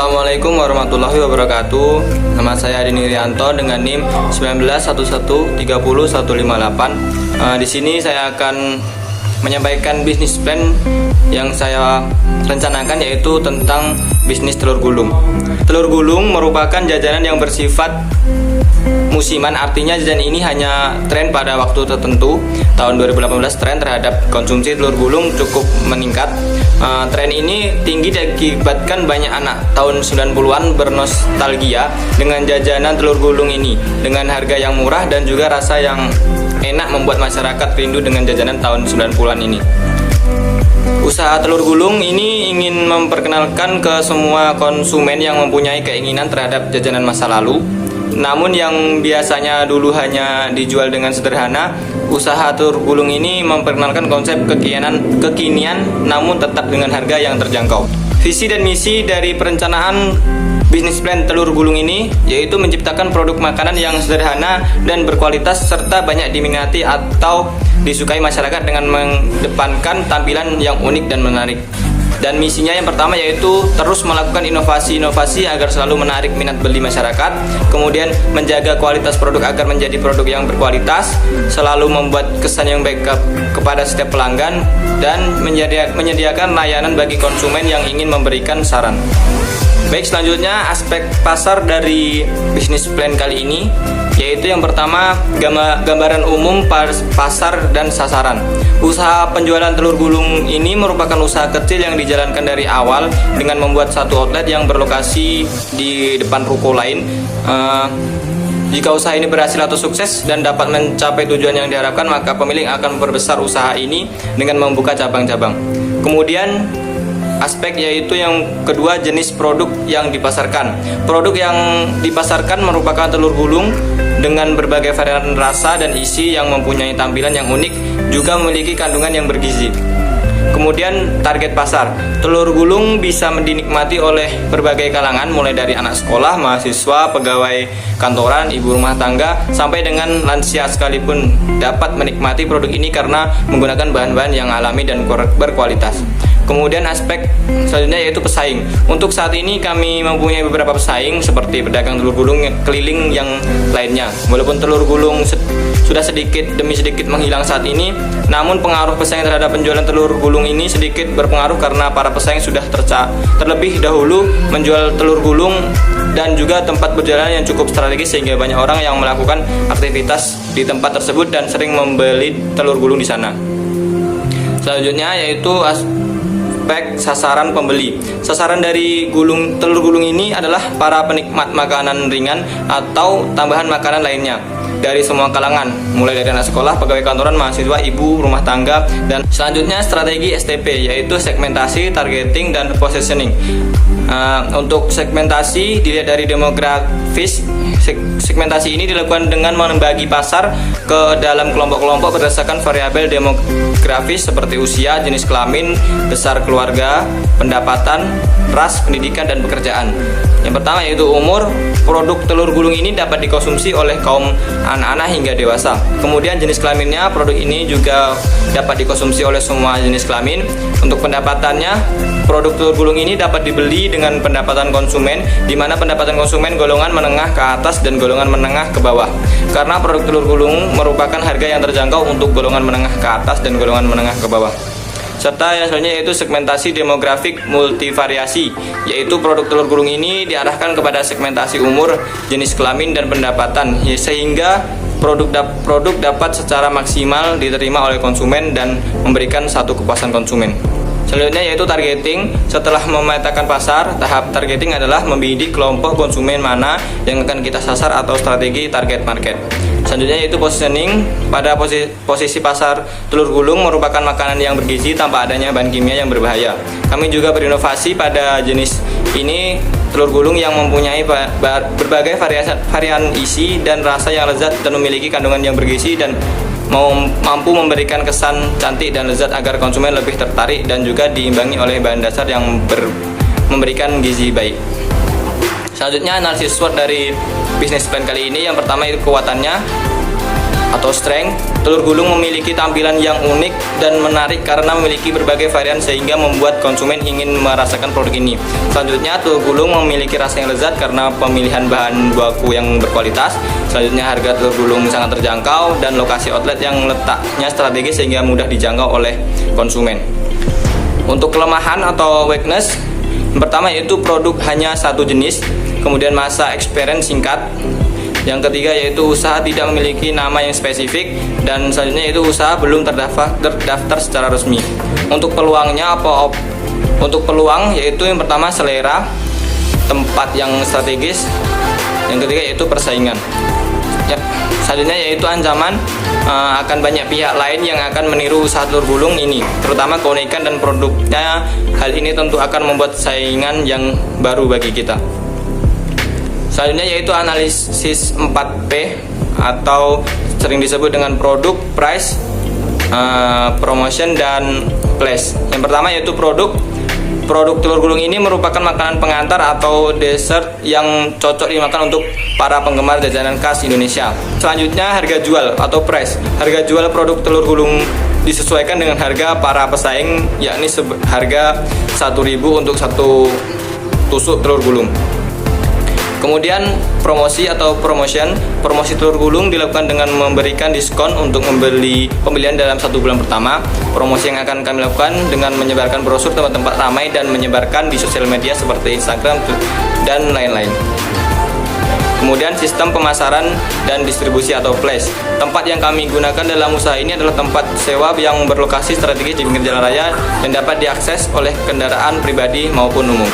Assalamualaikum warahmatullahi wabarakatuh. Nama saya Dini Rianto dengan NIM 1911301058. Di sini saya akan menyampaikan bisnis plan yang saya rencanakan, yaitu tentang bisnis telur gulung. Telur gulung merupakan jajanan yang bersifat musiman, artinya jajanan ini hanya tren pada waktu tertentu. Tahun 2018 tren terhadap konsumsi telur gulung cukup meningkat. Tren ini tinggi diakibatkan banyak anak tahun 90-an bernostalgia dengan jajanan telur gulung ini dengan harga yang murah dan juga rasa yang enak, membuat masyarakat rindu dengan jajanan tahun 90-an ini. Usaha telur gulung ini ingin memperkenalkan ke semua konsumen yang mempunyai keinginan terhadap jajanan masa lalu, namun yang biasanya dulu hanya dijual dengan sederhana. Usaha telur gulung ini memperkenalkan konsep kekinian namun tetap dengan harga yang terjangkau. Visi dan misi dari perencanaan bisnis plan telur gulung ini yaitu menciptakan produk makanan yang sederhana dan berkualitas serta banyak diminati atau disukai masyarakat dengan mengedepankan tampilan yang unik dan menarik. Dan misinya yang pertama yaitu terus melakukan inovasi-inovasi agar selalu menarik minat beli masyarakat. Kemudian menjaga kualitas produk agar menjadi produk yang berkualitas, selalu membuat kesan yang baik kepada setiap pelanggan, dan menyediakan layanan bagi konsumen yang ingin memberikan saran. Baik, selanjutnya aspek pasar dari bisnis plan kali ini, yaitu yang pertama gambaran umum pasar dan sasaran. Usaha penjualan telur gulung ini merupakan usaha kecil yang dijalankan dari awal dengan membuat satu outlet yang berlokasi di depan ruko lain. Jika usaha ini berhasil atau sukses dan dapat mencapai tujuan yang diharapkan, maka pemilik akan memperbesar usaha ini dengan membuka cabang-cabang. Kemudian aspek yaitu yang kedua, jenis produk yang dipasarkan. Produk yang dipasarkan merupakan telur gulung dengan berbagai varian rasa dan isi yang mempunyai tampilan yang unik, juga memiliki kandungan yang bergizi. Kemudian target pasar. Telur gulung bisa dinikmati oleh berbagai kalangan, mulai dari anak sekolah, mahasiswa, pegawai kantoran, ibu rumah tangga, sampai dengan lansia sekalipun dapat menikmati produk ini karena menggunakan bahan-bahan yang alami dan berkualitas. Kemudian aspek selanjutnya yaitu pesaing. Untuk saat ini kami mempunyai beberapa pesaing seperti pedagang telur gulung keliling yang lainnya. Walaupun telur gulung sudah sedikit demi sedikit menghilang saat ini, namun pengaruh pesaing terhadap penjualan telur gulung ini sedikit berpengaruh karena para pesaing sudah terlebih dahulu menjual telur gulung dan juga tempat berjalan yang cukup strategis, sehingga banyak orang yang melakukan aktivitas di tempat tersebut dan sering membeli telur gulung di sana. Selanjutnya yaitu aspek sasaran pembeli. Sasaran dari telur gulung ini adalah para penikmat makanan ringan atau tambahan makanan lainnya dari semua kalangan, mulai dari anak sekolah, pegawai kantoran, mahasiswa, ibu rumah tangga. Dan selanjutnya strategi STP, yaitu segmentasi, targeting, dan positioning. Untuk segmentasi dilihat dari demografis. Segmentasi ini dilakukan dengan membagi pasar ke dalam kelompok-kelompok berdasarkan variabel demografis seperti usia, jenis kelamin, besar keluarga, pendapatan, ras, pendidikan, dan pekerjaan. Yang pertama yaitu umur. Produk telur gulung ini dapat dikonsumsi oleh kaum anak-anak hingga dewasa. Kemudian jenis kelaminnya, produk ini juga dapat dikonsumsi oleh semua jenis kelamin. Untuk pendapatannya, produk telur gulung ini dapat dibeli dengan pendapatan konsumen, di mana pendapatan konsumen golongan menengah ke atas dan golongan menengah ke bawah. Karena produk telur gulung merupakan harga yang terjangkau untuk golongan menengah ke atas dan golongan menengah ke bawah. Serta yang selanjutnya yaitu segmentasi demografik multivariasi, yaitu produk telur gulung ini diarahkan kepada segmentasi umur, jenis kelamin, dan pendapatan, sehingga produk dapat secara maksimal diterima oleh konsumen dan memberikan satu kepuasan konsumen. Selanjutnya yaitu targeting. Setelah memetakan pasar, tahap targeting adalah membidik kelompok konsumen mana yang akan kita sasar atau strategi target market. Selanjutnya yaitu positioning. Pada posisi pasar, telur gulung merupakan makanan yang bergizi tanpa adanya bahan kimia yang berbahaya. Kami juga berinovasi pada jenis ini, telur gulung yang mempunyai berbagai varian isi dan rasa yang lezat dan memiliki kandungan yang bergizi dan mampu memberikan kesan cantik dan lezat agar konsumen lebih tertarik, dan juga diimbangi oleh bahan dasar yang memberikan gizi baik. Selanjutnya analisis SWOT dari bisnis plan kali ini. Yang pertama itu kekuatannya atau strength. Telur gulung memiliki tampilan yang unik dan menarik karena memiliki berbagai varian sehingga membuat konsumen ingin merasakan produk ini. Selanjutnya, telur gulung memiliki rasa yang lezat karena pemilihan bahan baku yang berkualitas. Selanjutnya, harga telur gulung sangat terjangkau dan lokasi outlet yang letaknya strategis sehingga mudah dijangkau oleh konsumen. Untuk kelemahan atau weakness, yang pertama yaitu produk hanya satu jenis, kemudian masa experience singkat. Yang ketiga yaitu usaha tidak memiliki nama yang spesifik, dan selanjutnya yaitu usaha belum terdaftar secara resmi. Untuk peluangnya untuk peluang yaitu yang pertama selera, tempat yang strategis, yang ketiga yaitu persaingan. Ya, selanjutnya yaitu ancaman, akan banyak pihak lain yang akan meniru usaha telur gulung ini, terutama keunikan dan produknya. Hal ini tentu akan membuat saingan yang baru bagi kita. Selanjutnya yaitu analisis 4P atau sering disebut dengan produk, price, promotion, dan place. Yang pertama yaitu produk. Produk telur gulung ini merupakan makanan pengantar atau dessert yang cocok dimakan untuk para penggemar jajanan khas Indonesia. Selanjutnya harga jual atau price. Harga jual produk telur gulung disesuaikan dengan harga para pesaing, yakni harga 1.000 untuk satu tusuk telur gulung. Kemudian promosi atau promotion. Promosi telur gulung dilakukan dengan memberikan diskon untuk pembelian dalam 1 bulan pertama. Promosi yang akan kami lakukan dengan menyebarkan brosur tempat-tempat ramai dan menyebarkan di sosial media seperti Instagram dan lain-lain. Kemudian sistem pemasaran dan distribusi atau place. Tempat yang kami gunakan dalam usaha ini adalah tempat sewa yang berlokasi strategis di pinggir jalan raya dan dapat diakses oleh kendaraan pribadi maupun umum.